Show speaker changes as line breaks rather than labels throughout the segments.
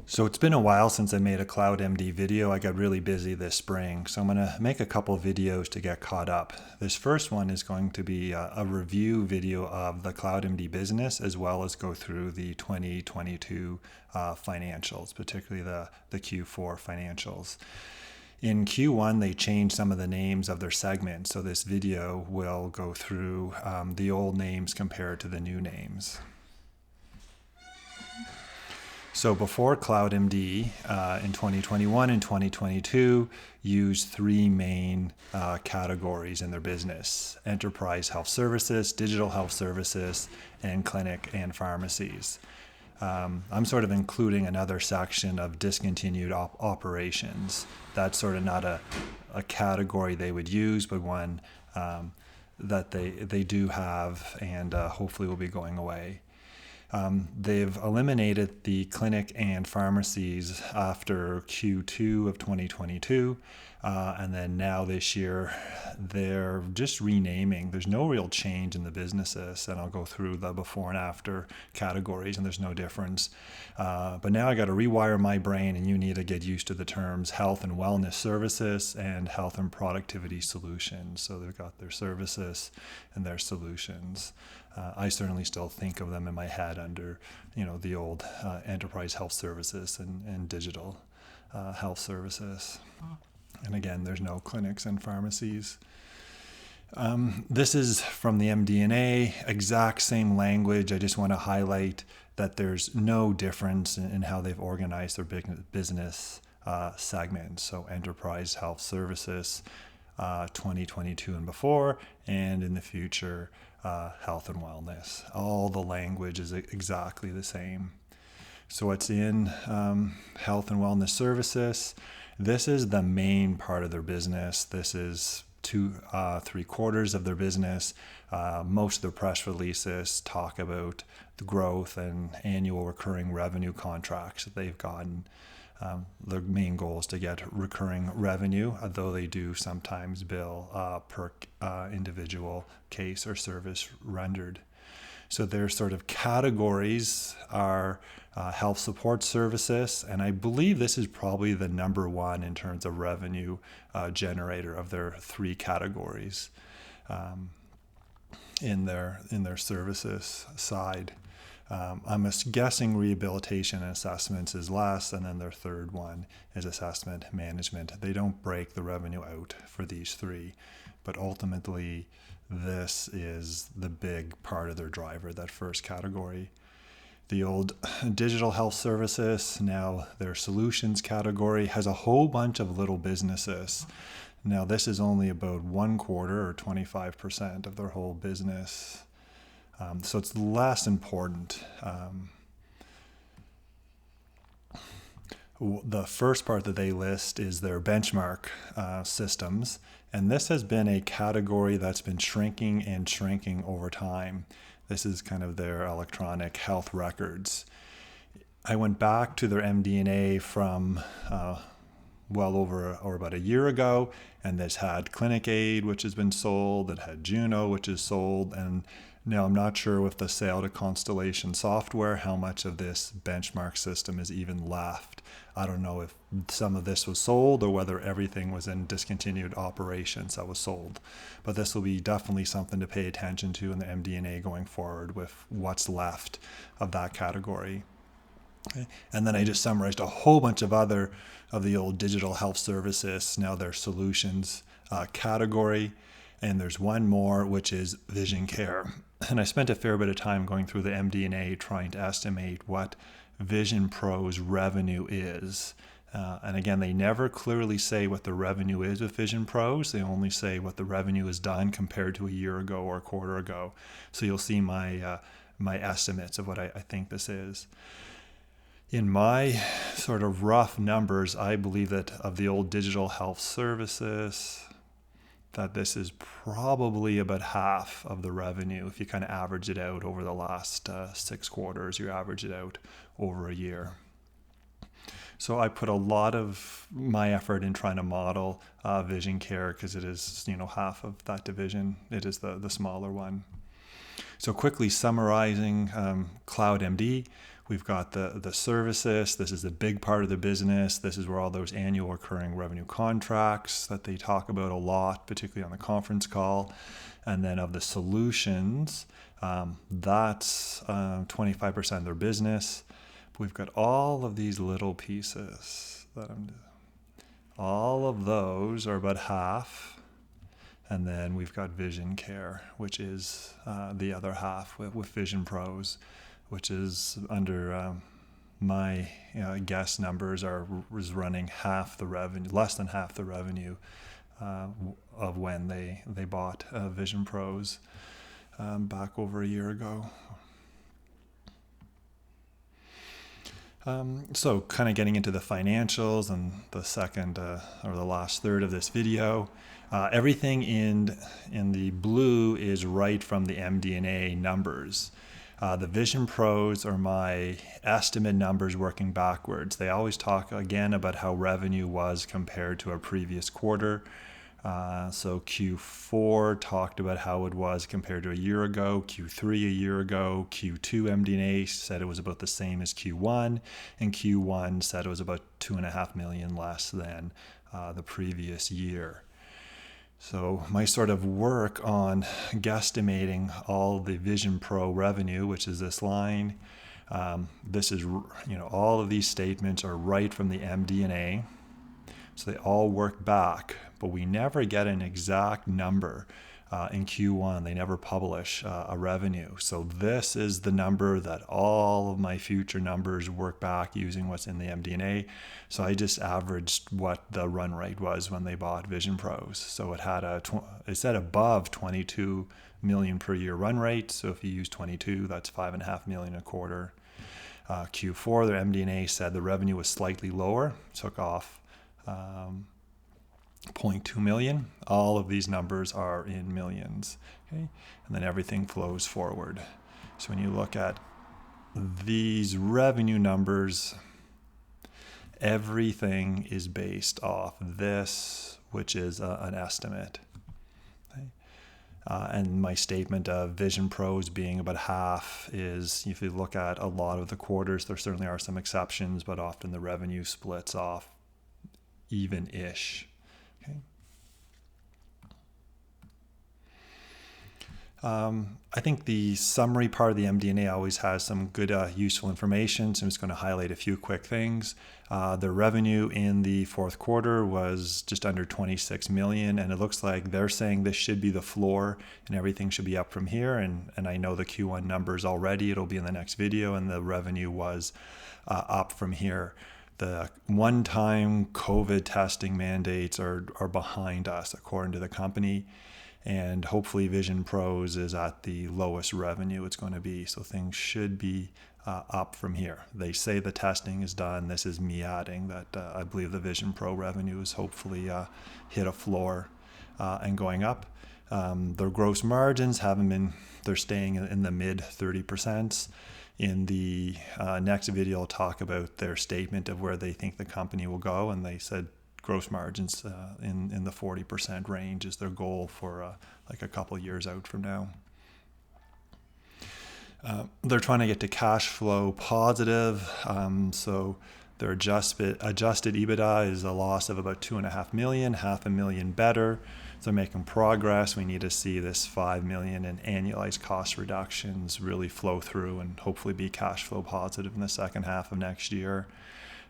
So it's been a while since I made a CloudMD video. I got really busy this spring, so I'm going to make a couple videos to get caught up. This first one is going to be a review video of the CloudMD Business, as well as go through the 2022 financials, particularly the Q4 financials. In Q1, they changed some of the names of their segments, so this video will go through the old names compared to the new names. So before CloudMD in 2021 and 2022 used three main categories in their business: enterprise health services, digital health services, and clinic and pharmacies. I'm sort of including another section of discontinued operations. That's sort of not a category they would use, but one that they do have and hopefully will be going away. They've eliminated the clinic and pharmacies after Q2 of 2022. And then now this year, they're just renaming. There's no real change in the businesses. And I'll go through the before and after categories, and there's no difference. But now I got to rewire my brain, and you need to get used to the terms health and wellness services and health and productivity solutions. So they've got their services and their solutions. I certainly still think of them in my head under, the old enterprise health services and digital health services. And again, there's no clinics and pharmacies. This is from the MD&A, exact same language. I just want to highlight that there's no difference in how they've organized their business segments. So enterprise health services, 2022 and before, and in the future, health and wellness. All the language is exactly the same. So it's in health and wellness services. This is the main part of their business. This is 3/4 of their business. Most of their press releases talk about the growth and annual recurring revenue contracts that they've gotten. Their main goal is to get recurring revenue, though they do sometimes bill per individual case or service rendered. So their sort of categories are health support services, and I believe this is probably the number one in terms of revenue generator of their three categories in their services side. I'm guessing rehabilitation and assessments is last, and then their third one is assessment management. They don't break the revenue out for these three, but ultimately this is the big part of their driver, that first category. The old digital health services, now their solutions category, has a whole bunch of little businesses. Now this is only about 1/4 or 25% of their whole business. So it's less important. The first part that they list is their benchmark systems, and this has been a category that's been shrinking and shrinking over time. This is kind of their electronic health records. I went back to their MD&A from well over or about a year ago, and this had Clinic Aid, which has been sold. It had Juno, which is sold, and now I'm not sure with the sale to Constellation Software how much of this benchmark system is even left. I don't know if some of this was sold or whether everything was in discontinued operations that was sold. But this will be definitely something to pay attention to in the MD&A going forward with what's left of that category. Okay. And then I just summarized a whole bunch of other of the old digital health services, now their solutions category. And there's one more, which is Vision Care. And I spent a fair bit of time going through the MD&A trying to estimate what VisionPro's revenue is. And again, they never clearly say what the revenue is with VisionPros. They only say what the revenue is done compared to a year ago or a quarter ago. So you'll see my estimates of what I think this is. In my sort of rough numbers, I believe that of the old digital health services, that this is probably about half of the revenue. If you kind of average it out over the last 6 quarters, you average it out over a year. So I put a lot of my effort in trying to model Vision Care because it is, half of that division. It is the smaller one. So quickly summarizing CloudMD, We've got the services. This is the big part of the business. This is where all those annual recurring revenue contracts that they talk about a lot, particularly on the conference call. And then of the solutions, that's 25% of their business. We've got all of these little pieces all of those are about half. And then we've got Vision Care, which is the other half with VisionPros, which is under my guess numbers is running half the revenue, less than half the revenue of when they bought VisionPros back over a year ago. So kind of getting into the financials and the second or the last third of this video. Everything in the blue is right from the MD&A numbers. The VisionPros are my estimate numbers working backwards. They always talk again about how revenue was compared to a previous quarter. So Q4 talked about how it was compared to a year ago, Q3 a year ago, Q2 MD&A said it was about the same as Q1, and Q1 said it was about $2.5 million less than the previous year. So my sort of work on guesstimating all the VisionPro revenue, which is this line, this is, all of these statements are right from the MD&A. So they all work back, but we never get an exact number in Q1. They never publish a revenue. So this is the number that all of my future numbers work back using what's in the MD&A. So I just averaged what the run rate was when they bought VisionPros. So it said above 22 million per year run rate. So if you use 22, that's $5.5 million a quarter. Q4, their MD&A said the revenue was slightly lower, took off 0.2 million. All of these numbers are in millions, okay? And then everything flows forward. So when you look at these revenue numbers, everything is based off this, which is an estimate. Okay? And my statement of VisionPros being about half is, if you look at a lot of the quarters, there certainly are some exceptions, but often the revenue splits off even-ish. Okay. I think the summary part of the MD&A always has some good, useful information. So I'm just going to highlight a few quick things. The revenue in the fourth quarter was just under 26 million, and it looks like they're saying this should be the floor, and everything should be up from here. And I know the Q1 numbers already. It'll be in the next video, and the revenue was up from here. The one-time COVID testing mandates are behind us, according to the company. And hopefully VisionPros is at the lowest revenue it's going to be. So things should be up from here. They say the testing is done. This is me adding that I believe the VisionPro revenue is hopefully hit a floor and going up. Their gross margins they're staying in the mid 30%. In the next video, I'll talk about their statement of where they think the company will go. And they said gross margins in the 40% range is their goal for like a couple of years out from now. They're trying to get to cash flow positive. So their adjusted EBITDA is a loss of about $2.5 million, $500,000 better. So they're making progress. We need to see this $5 million in annualized cost reductions really flow through and hopefully be cash flow positive in the second half of next year.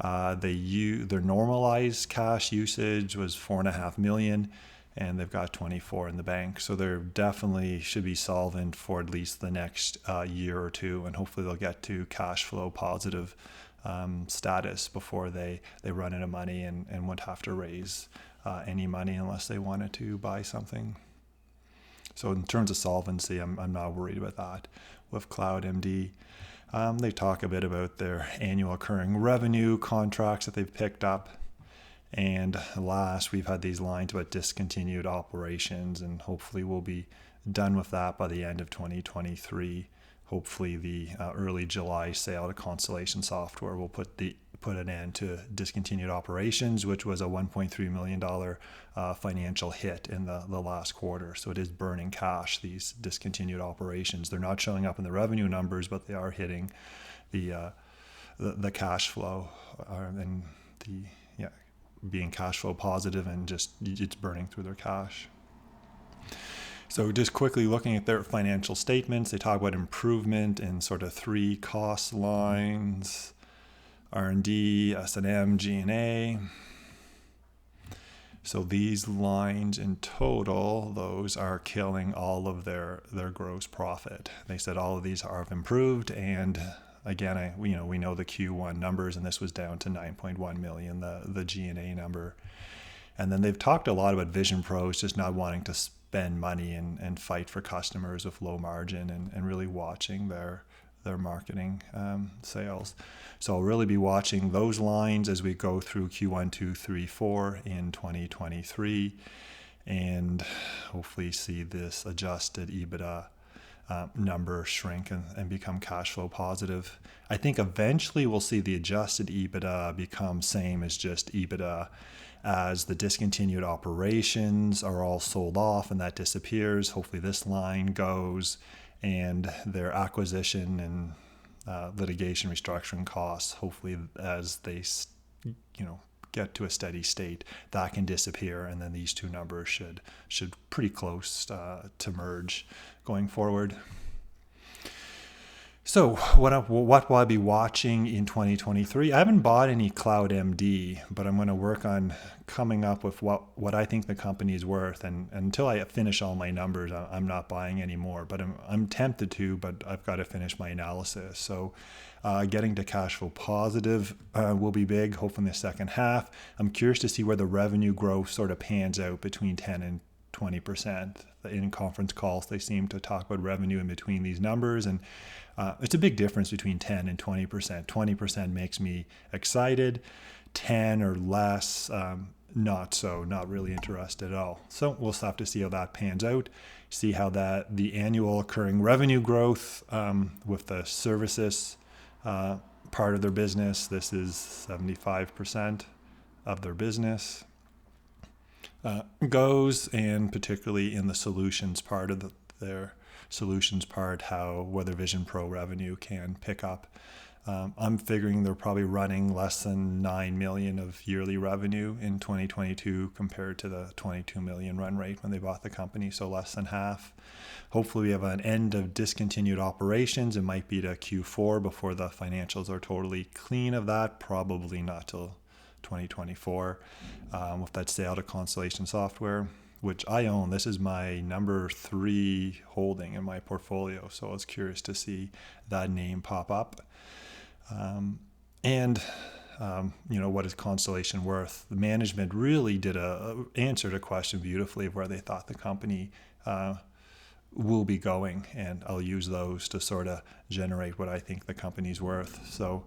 Their normalized cash usage was $4.5 million, and they've got 24 in the bank. So they're definitely should be solvent for at least the next year or two, and hopefully they'll get to cash flow positive status before they run out of money and won't have to raise any money unless they wanted to buy something. So in terms of solvency, I'm not worried about that with CloudMD. They talk a bit about their annual recurring revenue contracts that they've picked up. And last, we've had these lines about discontinued operations, and hopefully we'll be done with that by the end of 2023. Hopefully the early July sale to Constellation Software will put an end to discontinued operations, which was a $1.3 million financial hit in the last quarter. So it is burning cash, these discontinued operations. They're not showing up in the revenue numbers, but they are hitting the the cash flow and being cash flow positive, and just it's burning through their cash. So just quickly looking at their financial statements, they talk about improvement in sort of 3 cost lines: R&D, S&M, G&A. So these lines in total, those are killing all of their gross profit. They said all of these have improved, and again, we know the Q1 numbers, and this was down to 9.1 million, the G&A number. And then they've talked a lot about VisionPros just not wanting to spend money and fight for customers with low margin, and really watching their marketing sales. So I'll really be watching those lines as we go through Q1, 2, 3, 4 in 2023, and hopefully see this adjusted EBITDA number shrink and become cash flow positive. I think eventually we'll see the adjusted EBITDA become same as just EBITDA, as the discontinued operations are all sold off and that disappears. Hopefully this line goes, and their acquisition and litigation restructuring costs, hopefully as they get to a steady state, that can disappear, and then these two numbers should pretty close to merge going forward. So what will I be watching in 2023? I haven't bought any CloudMD, but I'm going to work on coming up with what I think the company is worth. And until I finish all my numbers, I'm not buying any more. But I'm tempted to, but I've got to finish my analysis. So getting to cash flow positive will be big, hopefully in the second half. I'm curious to see where the revenue growth sort of pans out between 10 and 20%. In conference calls, they seem to talk about revenue in between these numbers, and it's a big difference between 10 and 20%. 20% makes me excited, 10 or less, not really interested at all. So we'll have to see how that pans out, see how the annual occurring revenue growth with the services part of their business, this is 75% of their business, goes, and particularly in the solutions part of their solutions part, whether VisionPro revenue can pick up. I'm figuring they're probably running less than 9 million of yearly revenue in 2022 compared to the 22 million run rate when they bought the company, so less than half. Hopefully we have an end of discontinued operations. It might be to Q4 before the financials are totally clean of that, probably not till 2024 with that sale to Constellation Software, which I own. This is my number 3 holding in my portfolio, so I was curious to see that name pop up. What is Constellation worth? The management really did answered a question beautifully of where they thought the company will be going, and I'll use those to sort of generate what I think the company's worth. So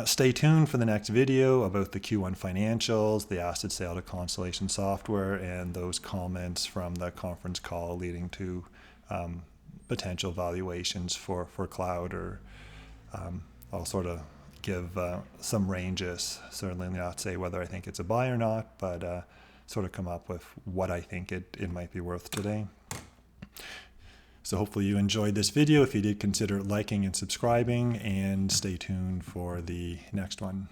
stay tuned for the next video about the Q1 financials, the asset sale to Constellation Software, and those comments from the conference call leading to potential valuations for cloud, or I'll sort of give some ranges, certainly not say whether I think it's a buy or not, but sort of come up with what I think it might be worth today. So hopefully you enjoyed this video. If you did, consider liking and subscribing, and stay tuned for the next one.